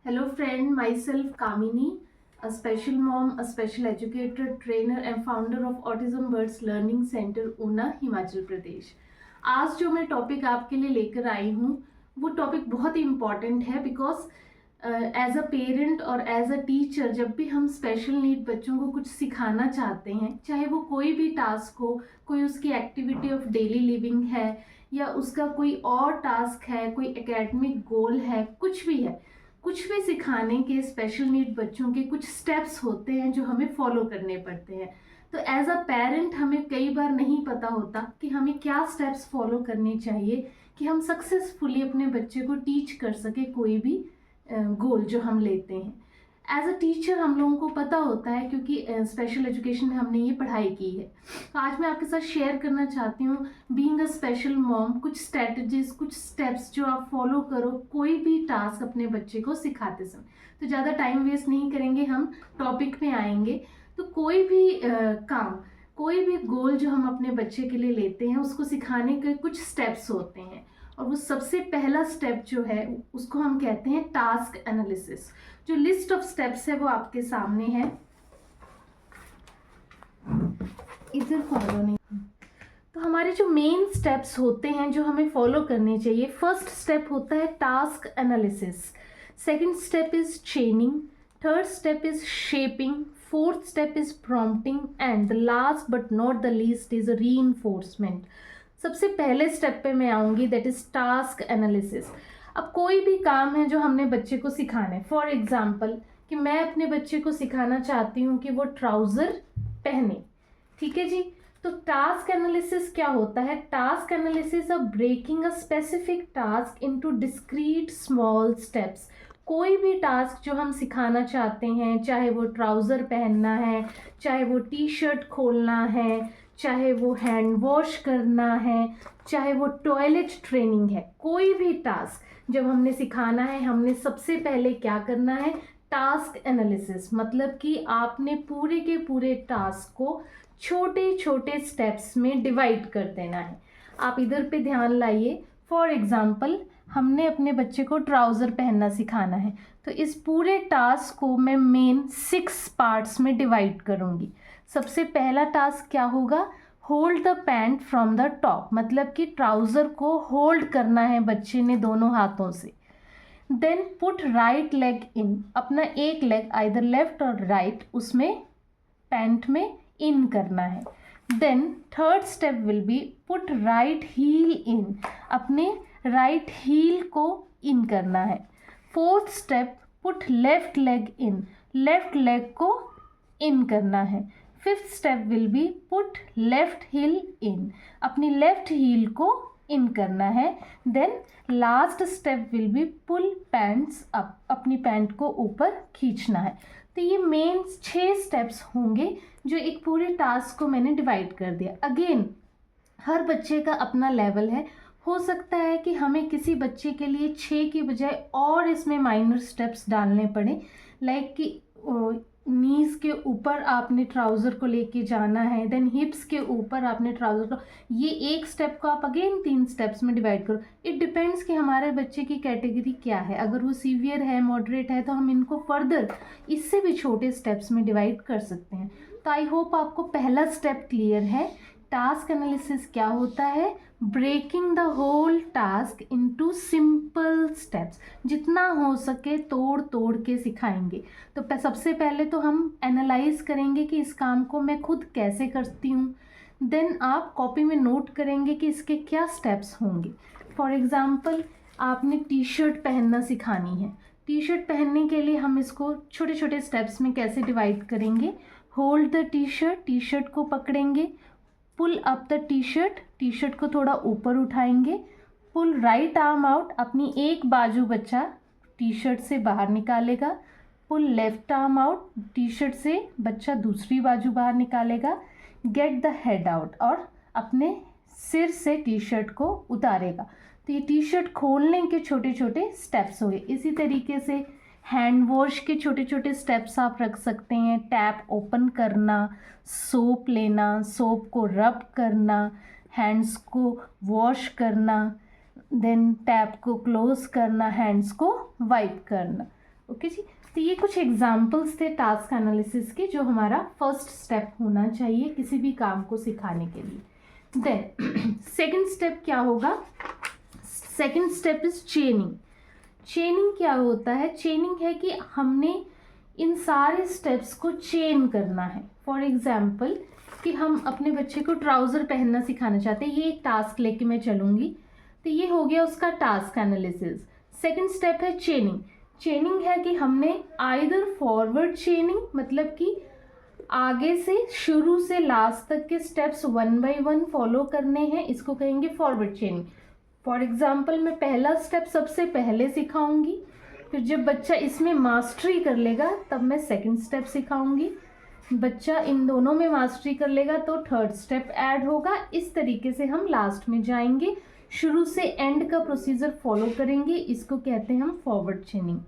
Hello friend, myself Kamini, a special mom, a special educator, trainer and founder of Autism Birds Learning Center, Una, Himachal Pradesh. आज जो मैं topic आपके लिए लेकर आई हूँ वो टॉपिक बहुत ही इम्पॉर्टेंट है बिकॉज एज अ पेरेंट और एज अ टीचर जब भी हम स्पेशल नीड बच्चों को कुछ सिखाना चाहते हैं, चाहे वो कोई भी टास्क हो, कोई उसकी एक्टिविटी ऑफ डेली लिविंग है या उसका कोई और टास्क है, कोई एकेडमिक गोल है, कुछ भी है, कुछ भी सिखाने के स्पेशल नीड बच्चों के कुछ स्टेप्स होते हैं जो हमें फॉलो करने पड़ते हैं। तो एज अ पेरेंट हमें कई बार नहीं पता होता कि हमें क्या स्टेप्स फॉलो करने चाहिए कि हम सक्सेसफुली अपने बच्चे को टीच कर सके कोई भी गोल जो हम लेते हैं। एज अ टीचर हम लोगों को पता होता है क्योंकि स्पेशल एजुकेशन में हमने ये पढ़ाई की है। तो आज मैं आपके साथ शेयर करना चाहती हूँ बीइंग अ स्पेशल मॉम कुछ स्ट्रेटजीज, कुछ स्टेप्स जो आप फॉलो करो कोई भी टास्क अपने बच्चे को सिखाते समय। तो ज़्यादा टाइम वेस्ट नहीं करेंगे, हम टॉपिक में आएंगे। तो कोई भी काम, कोई भी गोल जो हम अपने बच्चे के लिए लेते हैं उसको सिखाने के कुछ स्टेप्स होते हैं और वो सबसे पहला स्टेप जो है उसको हम कहते हैं टास्क एनालिसिस। जो लिस्ट ऑफ स्टेप्स है वो आपके सामने है, इधर फॉलो नहीं। तो हमारे जो मेन स्टेप्स होते हैं जो हमें फॉलो करने चाहिए, फर्स्ट स्टेप होता है task analysis, second step is चेनिंग, third step is shaping, fourth step is prompting and the last but not the least is reinforcement. सबसे पहले स्टेप पे मैं आऊँगी, दैट इज टास्क एनालिसिस। अब कोई भी काम है जो हमने बच्चे को सिखाना है, फॉर एग्जाम्पल कि मैं अपने बच्चे को सिखाना चाहती हूँ कि वो ट्राउज़र पहने, ठीक है जी। तो टास्क एनालिसिस क्या होता है? Task analysis of breaking a specific task into discrete small steps. कोई भी टास्क जो हम सिखाना चाहते हैं, चाहे वो ट्राउज़र पहनना है, चाहे वो टी शर्ट खोलना है, चाहे वो हैंड वॉश करना है, चाहे वो टॉयलेट ट्रेनिंग है, कोई भी टास्क जब हमने सिखाना है, हमने सबसे पहले क्या करना है? Task analysis. मतलब कि आपने पूरे के पूरे टास्क को छोटे छोटे स्टेप्स में डिवाइड कर देना है। आप इधर पे ध्यान लाइए। फॉर एग्जाम्पल हमने अपने बच्चे को ट्राउज़र पहनना सिखाना है, तो इस पूरे टास्क को मैं मेन 6 पार्ट्स में डिवाइड करूँगी। सबसे पहला टास्क क्या होगा? Hold the pant from the top, मतलब कि ट्राउज़र को होल्ड करना है बच्चे ने दोनों हाथों से। Then put right leg in, अपना एक लेग आइदर लेफ्ट और राइट उसमें पैंट में इन करना है। Then third step will be put right heel in, अपने राइट हील को इन करना है। Fourth step put left leg in, left leg को इन करना है। Fifth step will be put left heel in, अपनी लेफ्ट हील को in करना है। Then last step will B pull pants up, अपनी पैंट को ऊपर खींचना है। तो ये मेन 6 स्टेप्स होंगे जो एक पूरे टास्क को मैंने डिवाइड कर दिया। अगेन हर बच्चे का अपना लेवल है, हो सकता है कि हमें किसी बच्चे के लिए 6 की बजाय और इसमें माइनर स्टेप्स डालने पड़े, लाइक कि नीज़ के ऊपर आपने ट्राउज़र को लेके जाना है, देन हिप्स के ऊपर आपने ट्राउज़र को, ये एक स्टेप को आप अगेन 3 स्टेप्स में डिवाइड करो। इट डिपेंड्स कि हमारे बच्चे की कैटेगरी क्या है। अगर वो सीवियर है, मॉडरेट है, तो हम इनको फर्दर इससे भी छोटे स्टेप्स में डिवाइड कर सकते हैं। तो आई होप आपको पहला स्टेप क्लियर है। टास्क एनालिसिस क्या होता है? Breaking the whole task into simple steps, जितना हो सके तोड़ तोड़ के सिखाएंगे। तो सबसे पहले तो हम एनालाइज करेंगे कि इस काम को मैं खुद कैसे करती हूँ। देन आप कॉपी में नोट करेंगे कि इसके क्या स्टेप्स होंगे। फॉर एग्जाम्पल आपने टी शर्ट पहनना सिखानी है, टी शर्ट पहनने के लिए हम इसको छोटे छोटे स्टेप्स में कैसे डिवाइड करेंगे? Hold the T shirt, T shirt को पकड़ेंगे। Pull up the T shirt, T shirt को थोड़ा ऊपर उठाएंगे। पुल राइट आर्म आउट, अपनी एक बाजू बच्चा टी शर्ट से बाहर निकालेगा। Pull left arm out, T shirt से बच्चा दूसरी बाजू बाहर निकालेगा। गेट द हेड आउट, और अपने सिर से टी शर्ट को उतारेगा। तो ये टी शर्ट खोलने के छोटे छोटे स्टेप्स हो गए। इसी तरीके से हैंड वॉश के छोटे छोटे स्टेप्स आप रख सकते हैं। टैप ओपन करना, सोप लेना, सोप को रब करना, हैंड्स को वॉश करना, देन टैप को क्लोज करना, हैंड्स को वाइप करना। ओके जी। तो ये कुछ एग्जाम्पल्स थे टास्क एनालिसिस के, जो हमारा फर्स्ट स्टेप होना चाहिए किसी भी काम को सिखाने के लिए। देन सेकंड स्टेप क्या होगा? Second step is चेनिंग। चेनिंग क्या होता है? चेनिंग है कि हमने इन सारे स्टेप्स को चेन करना है। फॉर एग्जाम्पल कि हम अपने बच्चे को ट्राउज़र पहनना सिखाना चाहते हैं, ये एक टास्क लेके मैं चलूँगी, तो ये हो गया उसका टास्क एनालिसिस। सेकंड स्टेप है चेनिंग। चेनिंग है कि हमने आइदर फॉरवर्ड चेनिंग, मतलब कि आगे से शुरू से लास्ट तक के स्टेप्स 1 बाय 1 फॉलो करने हैं, इसको कहेंगे फॉरवर्ड चेनिंग। फॉर एग्जाम्पल मैं पहला स्टेप सबसे पहले सिखाऊंगी, फिर जब बच्चा इसमें मास्टरी कर लेगा तब मैं सेकंड स्टेप सिखाऊंगी, बच्चा इन दोनों में मास्टरी कर लेगा तो थर्ड स्टेप ऐड होगा। इस तरीके से हम लास्ट में जाएंगे, शुरू से एंड का प्रोसीजर फॉलो करेंगे, इसको कहते हैं हम फॉरवर्ड चेनिंग।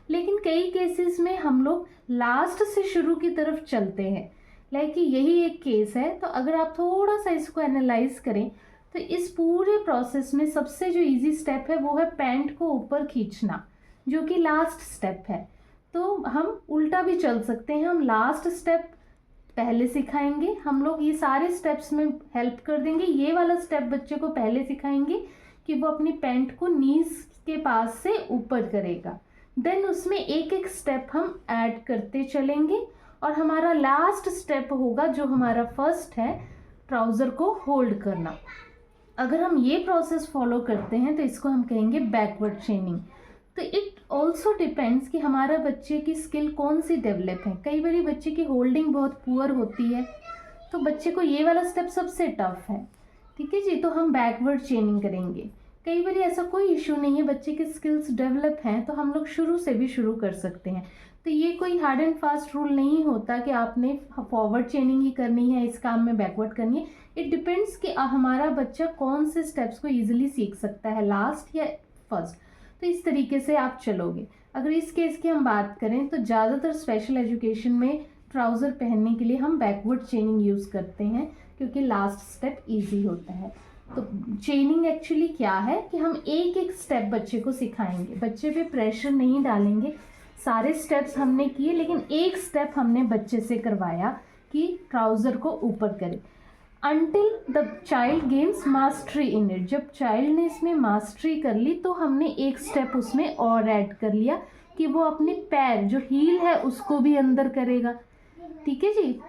लेकिन कई केसेस में हम लोग लास्ट से शुरू की तरफ चलते हैं, लाइक यही एक केस है। तो अगर आप थोड़ा सा इसको एनालाइज करें तो इस पूरे प्रोसेस में सबसे जो इजी स्टेप है वो है पैंट को ऊपर खींचना, जो कि लास्ट स्टेप है। तो हम उल्टा भी चल सकते हैं, हम लास्ट स्टेप पहले सिखाएंगे, हम लोग ये सारे स्टेप्स में हेल्प कर देंगे। ये वाला स्टेप बच्चे को पहले सिखाएंगे कि वो अपनी पैंट को नीज के पास से ऊपर करेगा, देन उसमें एक एक स्टेप हम ऐड करते चलेंगे और हमारा लास्ट स्टेप होगा जो हमारा फर्स्ट है, ट्राउज़र को होल्ड करना। अगर हम ये प्रोसेस फॉलो करते हैं तो इसको हम कहेंगे बैकवर्ड चेनिंग। तो इट ऑल्सो डिपेंड्स कि हमारा बच्चे की स्किल कौन सी डेवलप है। कई बार बच्चे की होल्डिंग बहुत पुअर होती है तो बच्चे को ये वाला स्टेप सबसे टफ है, ठीक है जी, तो हम बैकवर्ड चेनिंग करेंगे। कई बार ऐसा कोई इशू नहीं है, बच्चे की स्किल्स डेवलप हैं तो हम लोग शुरू से भी शुरू कर सकते हैं। तो ये कोई हार्ड एंड फास्ट रूल नहीं होता कि आपने फॉरवर्ड चेनिंग ही करनी है, इस काम में बैकवर्ड करनी है। इट डिपेंड्स कि हमारा बच्चा कौन से स्टेप्स को ईजिली सीख सकता है, लास्ट या फर्स्ट। तो इस तरीके से आप चलोगे। अगर इस केस की हम बात करें तो ज़्यादातर स्पेशल एजुकेशन में ट्राउज़र पहनने के लिए हम बैकवर्ड चेनिंग यूज़ करते हैं क्योंकि लास्ट स्टेप ईजी होता है। तो चेनिंग एक्चुअली क्या है कि हम एक एक स्टेप बच्चे को सिखाएंगे, बच्चे पे प्रेशर नहीं डालेंगे। सारे स्टेप्स हमने किए लेकिन एक स्टेप हमने बच्चे से करवाया कि ट्राउज़र को ऊपर करे, until the child gains mastery in it. जब चाइल्ड ने इसमें मास्टरी कर ली तो हमने एक स्टेप उसमें और ऐड कर लिया कि वो अपने पैर जो हील है उसको भी अंदर करेगा, ठीक है जी।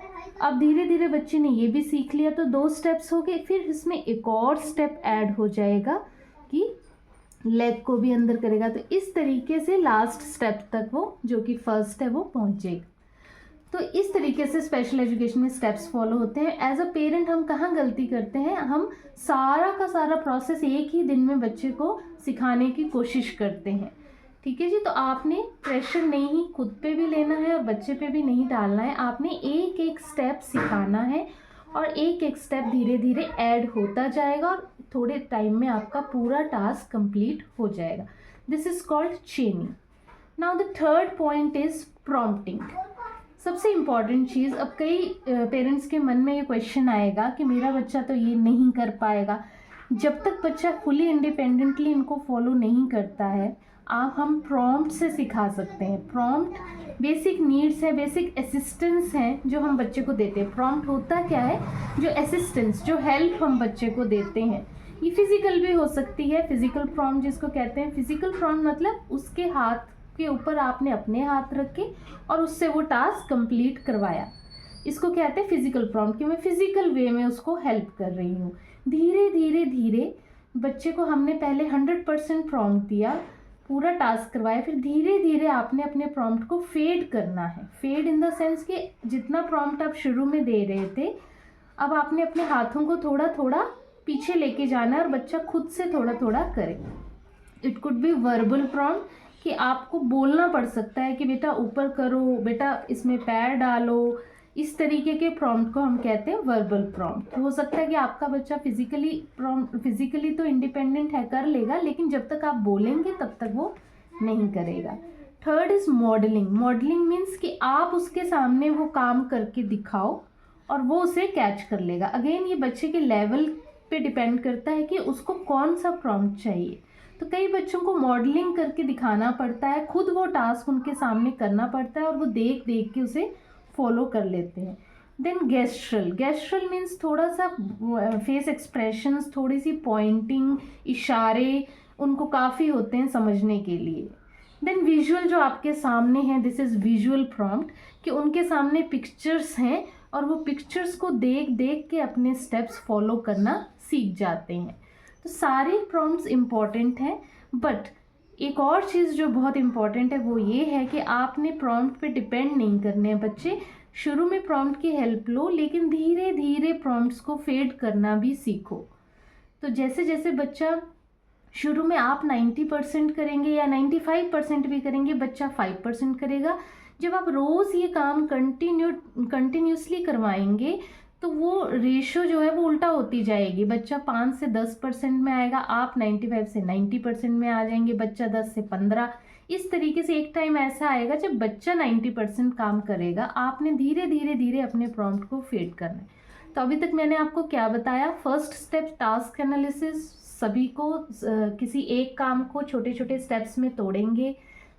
अब धीरे धीरे बच्चे ने ये भी सीख लिया तो 2 स्टेप्स हो गए, फिर इसमें एक और स्टेप ऐड हो जाएगा कि लेग को भी अंदर करेगा। तो इस तरीके से लास्ट स्टेप तक वो जो कि फर्स्ट है वो पहुंचेगा। तो इस तरीके से स्पेशल एजुकेशन में स्टेप्स फॉलो होते हैं। एज अ पेरेंट हम कहाँ गलती करते हैं, हम सारा का सारा प्रोसेस एक ही दिन में बच्चे को सिखाने की कोशिश करते हैं, ठीक है जी। तो आपने प्रेशर नहीं खुद पे भी लेना है और बच्चे पे भी नहीं डालना है, आपने एक एक स्टेप सिखाना है और एक एक स्टेप धीरे धीरे ऐड होता जाएगा और थोड़े टाइम में आपका पूरा टास्क कंप्लीट हो जाएगा। This is called चेनिंग। Now the third point is prompting. सबसे इम्पॉर्टेंट चीज़, अब कई पेरेंट्स के मन में ये क्वेश्चन आएगा कि मेरा बच्चा तो ये नहीं कर पाएगा। जब तक बच्चा फुली इंडिपेंडेंटली इनको फॉलो नहीं करता है, हम प्रॉम्प्ट से सिखा सकते हैं। प्रॉम्प्ट बेसिक नीड्स है, बेसिक असिस्टेंस हैं जो हम बच्चे को देते हैं। प्रॉम्प्ट होता क्या है, जो असिस्टेंस, जो हेल्प हम बच्चे को देते हैं। ये फिजिकल भी हो सकती है, फिजिकल प्रॉम्प्ट जिसको कहते हैं। फिजिकल प्रॉम्प्ट मतलब उसके हाथ के ऊपर आपने अपने हाथ रखे और उससे वो टास्क कंप्लीट करवाया, इसको कहते हैं फिजिकल प्रॉम्प्ट, कि मैं फिजिकल वे में उसको हेल्प कर रही हूँ। धीरे धीरे धीरे बच्चे को हमने पहले 100% प्रॉम्प्ट दिया, पूरा टास्क करवाया, फिर धीरे धीरे आपने अपने प्रॉम्प्ट को फेड करना है। फेड इन द सेंस कि जितना प्रॉम्प्ट आप शुरू में दे रहे थे, अब आपने अपने हाथों को थोड़ा थोड़ा पीछे लेके जाना है और बच्चा खुद से थोड़ा थोड़ा करे। It could be verbal prompt, कि आपको बोलना पड़ सकता है कि बेटा ऊपर करो, बेटा इसमें पैर डालो। इस तरीके के प्रॉम्प्ट को हम कहते हैं वर्बल प्रॉम्प्ट। हो सकता है कि आपका बच्चा फिजिकली तो इंडिपेंडेंट है, कर लेगा, लेकिन जब तक आप बोलेंगे तब तक वो नहीं करेगा। Third is modelling. Modelling means कि आप उसके सामने वो काम करके दिखाओ और वो उसे कैच कर लेगा। अगेन ये बच्चे के लेवल पे डिपेंड करता है कि उसको कौन सा प्रॉम्प्ट चाहिए। तो कई बच्चों को मॉडलिंग करके दिखाना पड़ता है, खुद वो टास्क उनके सामने करना पड़ता है और वो देख देख के उसे फॉलो कर लेते हैं। देन गेस्ट्रल, गेस्ट्रल मीन्स थोड़ा सा फेस एक्सप्रेशंस, थोड़ी सी पॉइंटिंग, इशारे उनको काफ़ी होते हैं समझने के लिए। देन विजुअल, जो आपके सामने है, दिस इज़ विजुअल प्रॉम्प्ट, कि उनके सामने पिक्चर्स हैं और वो पिक्चर्स को देख देख के अपने स्टेप्स फॉलो करना सीख जाते हैं। तो सारे प्रॉम्प्ट्स इम्पॉर्टेंट हैं, बट एक और चीज़ जो बहुत इम्पॉर्टेंट है वो ये है कि आपने प्रॉम्प्ट पे डिपेंड नहीं करने हैं बच्चे। शुरू में प्रॉम्प्ट की हेल्प लो, लेकिन धीरे धीरे प्रॉम्प्ट्स को फेड करना भी सीखो। तो जैसे जैसे बच्चा शुरू में आप 90% करेंगे या 95% भी करेंगे, बच्चा 5% करेगा। जब आप रोज़ ये काम कंटिन्यूसली करवाएंगे तो वो रेशो जो है वो उल्टा होती जाएगी। बच्चा 5 से 10% में आएगा, आप 95 से 90% में आ जाएंगे, बच्चा 10 से 15। इस तरीके से एक टाइम ऐसा आएगा जब बच्चा 90% काम करेगा। आपने धीरे धीरे धीरे अपने प्रॉम्प्ट को फेड करना है। तो अभी तक मैंने आपको क्या बताया? फर्स्ट स्टेप टास्क एनालिसिस, सभी को किसी एक काम को छोटे छोटे स्टेप्स में तोड़ेंगे।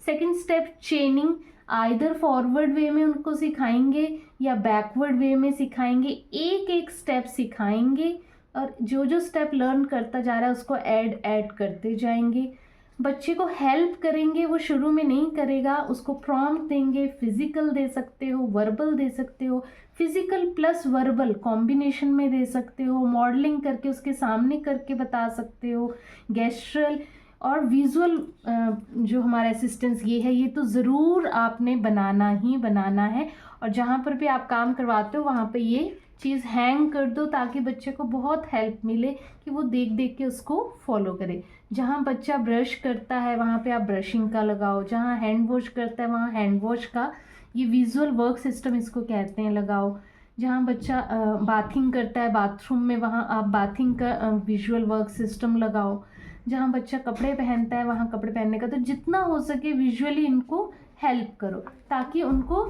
Second step chaining, either forward way में उनको सिखाएंगे या बैकवर्ड वे में सिखाएंगे, एक एक स्टेप सिखाएंगे और जो जो स्टेप लर्न करता जा रहा है उसको ऐड करते जाएंगे। बच्चे को हेल्प करेंगे, वो शुरू में नहीं करेगा, उसको प्रॉम्प्ट देंगे, फिजिकल दे सकते हो, वर्बल दे सकते हो, फिजिकल प्लस वर्बल कॉम्बिनेशन में दे सकते हो, मॉडलिंग करके उसके सामने करके बता सकते हो, गेस्ट्रल और विजुअल जो हमारा असिस्टेंस ये है, ये तो ज़रूर आपने बनाना ही बनाना है। और जहाँ पर भी आप काम करवाते हो वहाँ पे ये चीज़ हैंग कर दो ताकि बच्चे को बहुत हेल्प मिले कि वो देख देख के उसको फॉलो करे। जहाँ बच्चा ब्रश करता है वहाँ पे आप ब्रशिंग का लगाओ, जहाँ हैंड वॉश करता है वहाँ हैंड वॉश का, ये विजुअल वर्क सिस्टम इसको कहते हैं, लगाओ। जहाँ बच्चा बाथिंग करता है बाथरूम में, वहाँ आप बाथिंग का विजुअल वर्क सिस्टम लगाओ। जहाँ बच्चा कपड़े पहनता है वहाँ कपड़े पहनने का। तो जितना हो सके विजुअली इनको हेल्प करो ताकि उनको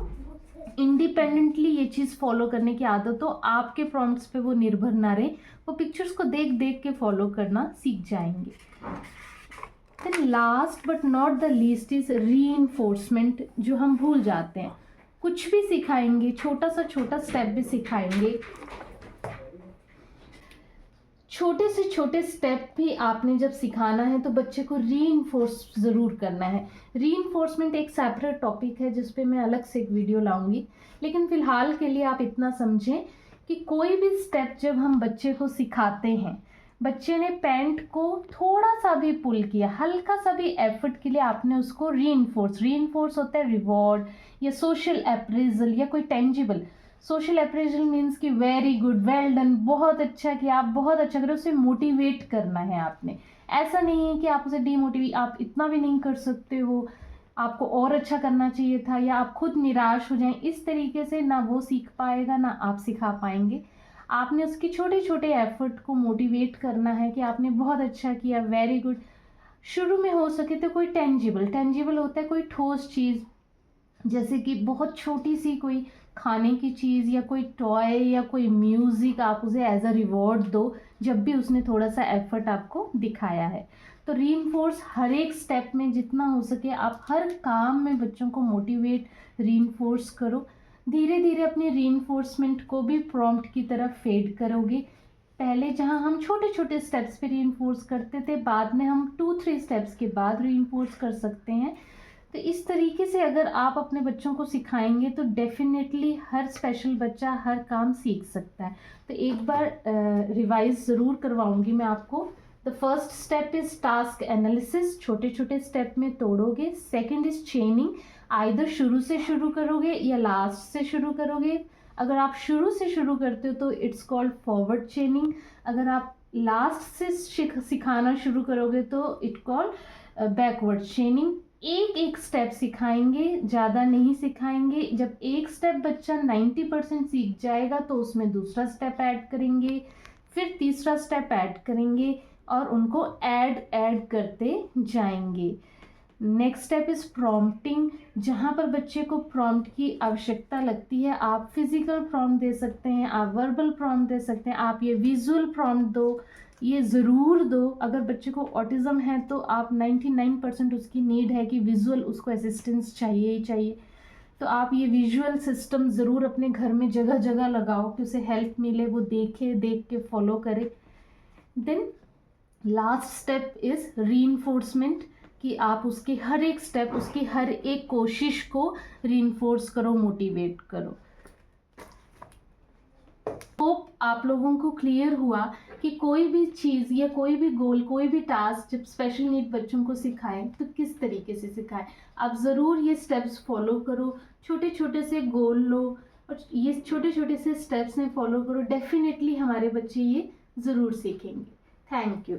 इंडिपेंडेंटली ये चीज़ फॉलो करने की आदत हो, आपके प्रॉम्प्ट्स पे वो निर्भर ना रहे, वो पिक्चर्स को देख देख के फॉलो करना सीख जाएंगे। Then last but not the least is reinforcement, जो हम भूल जाते हैं। कुछ भी सिखाएंगे, छोटा सा छोटा स्टेप भी सिखाएंगे, छोटे से छोटे स्टेप भी आपने जब सिखाना है तो बच्चे को रीइंफोर्स ज़रूर करना है। रीइंफोर्समेंट एक सेपरेट टॉपिक है जिस पे मैं अलग से एक वीडियो लाऊंगी, लेकिन फ़िलहाल के लिए आप इतना समझें कि कोई भी स्टेप जब हम बच्चे को सिखाते हैं, बच्चे ने पैंट को थोड़ा सा भी पुल किया, हल्का सा भी एफर्ट के लिए आपने उसको रीइंफोर्स होता है रिवॉर्ड या सोशल अप्रेजल या कोई टेंजिबल। सोशल अप्रेजल मीन्स कि वेरी गुड, वेल डन, बहुत अच्छा किया, आप बहुत अच्छा करो, उसे मोटिवेट करना है आपने। ऐसा नहीं है कि आप उसे डीमोटिवेट, आप इतना भी नहीं कर सकते हो, आपको और अच्छा करना चाहिए था, या आप खुद निराश हो जाएं। इस तरीके से ना वो सीख पाएगा ना आप सिखा पाएंगे। आपने उसके छोटे छोटे एफर्ट को मोटिवेट करना है कि आपने बहुत अच्छा किया, वेरी गुड। शुरू में हो सके तो कोई टेंजिबल होता है, कोई ठोस चीज़, जैसे कि बहुत छोटी सी कोई खाने की चीज़ या कोई टॉय या कोई म्यूज़िक, आप उसे एज अ रिवॉर्ड दो जब भी उसने थोड़ा सा एफर्ट आपको दिखाया है। तो रीइंफोर्स हर एक स्टेप में जितना हो सके आप हर काम में बच्चों को मोटिवेट, रीइंफोर्स करो। धीरे धीरे अपने रीइंफोर्समेंट को भी प्रॉम्प्ट की तरफ फेड करोगे। पहले जहां हम छोटे छोटे स्टेप्स पे रीइंफोर्स करते थे, बाद में हम 2-3 स्टेप्स के बाद रीइंफोर्स कर सकते हैं। तो इस तरीके से अगर आप अपने बच्चों को सिखाएंगे तो डेफिनेटली हर स्पेशल बच्चा हर काम सीख सकता है। तो एक बार रिवाइज ज़रूर करवाऊंगी मैं आपको। The first step is task analysis, छोटे छोटे स्टेप में तोड़ोगे। सेकंड इज़ चेनिंग, आइदर शुरू से शुरू करोगे या लास्ट से शुरू करोगे। अगर आप शुरू से शुरू करते हो तो इट्स कॉल्ड फॉरवर्ड चेनिंग, अगर आप लास्ट से सिखाना शुरू करोगे तो इट कॉल्ड बैकवर्ड चेनिंग। एक एक स्टेप सिखाएंगे, ज़्यादा नहीं सिखाएंगे। जब एक स्टेप बच्चा 90% सीख जाएगा तो उसमें दूसरा स्टेप ऐड करेंगे, फिर तीसरा स्टेप ऐड करेंगे और उनको ऐड करते जाएंगे। नेक्स्ट स्टेप इज़ प्रॉम्प्टिंग, जहाँ पर बच्चे को प्रॉम्प्ट की आवश्यकता लगती है। आप फिजिकल प्रॉम्प्ट दे सकते हैं, आप वर्बल प्रॉम्प्ट दे सकते हैं, आप ये विजुअल प्रॉम्प्ट दो ये ज़रूर दो। अगर बच्चे को ऑटिज़म है तो आप 99% उसकी नीड है कि विजुअल उसको असिस्टेंस चाहिए ही चाहिए, तो आप ये विजुअल सिस्टम ज़रूर अपने घर में जगह जगह लगाओ कि उसे हेल्प मिले, वो देखे, देख के फॉलो करे। Then last step is reinforcement, कि आप उसकी हर एक स्टेप, उसकी हर एक कोशिश को रीइंफोर्स करो, मोटिवेट करो। होप आप लोगों को क्लियर हुआ कि कोई भी चीज़ या कोई भी गोल, कोई भी टास्क जब स्पेशल नीड बच्चों को सिखाएं तो किस तरीके से सिखाएं। आप ज़रूर ये स्टेप्स फॉलो करो, छोटे छोटे से गोल लो और ये छोटे छोटे से स्टेप्स में फॉलो करो। डेफिनेटली हमारे बच्चे ये ज़रूर सीखेंगे। Thank you.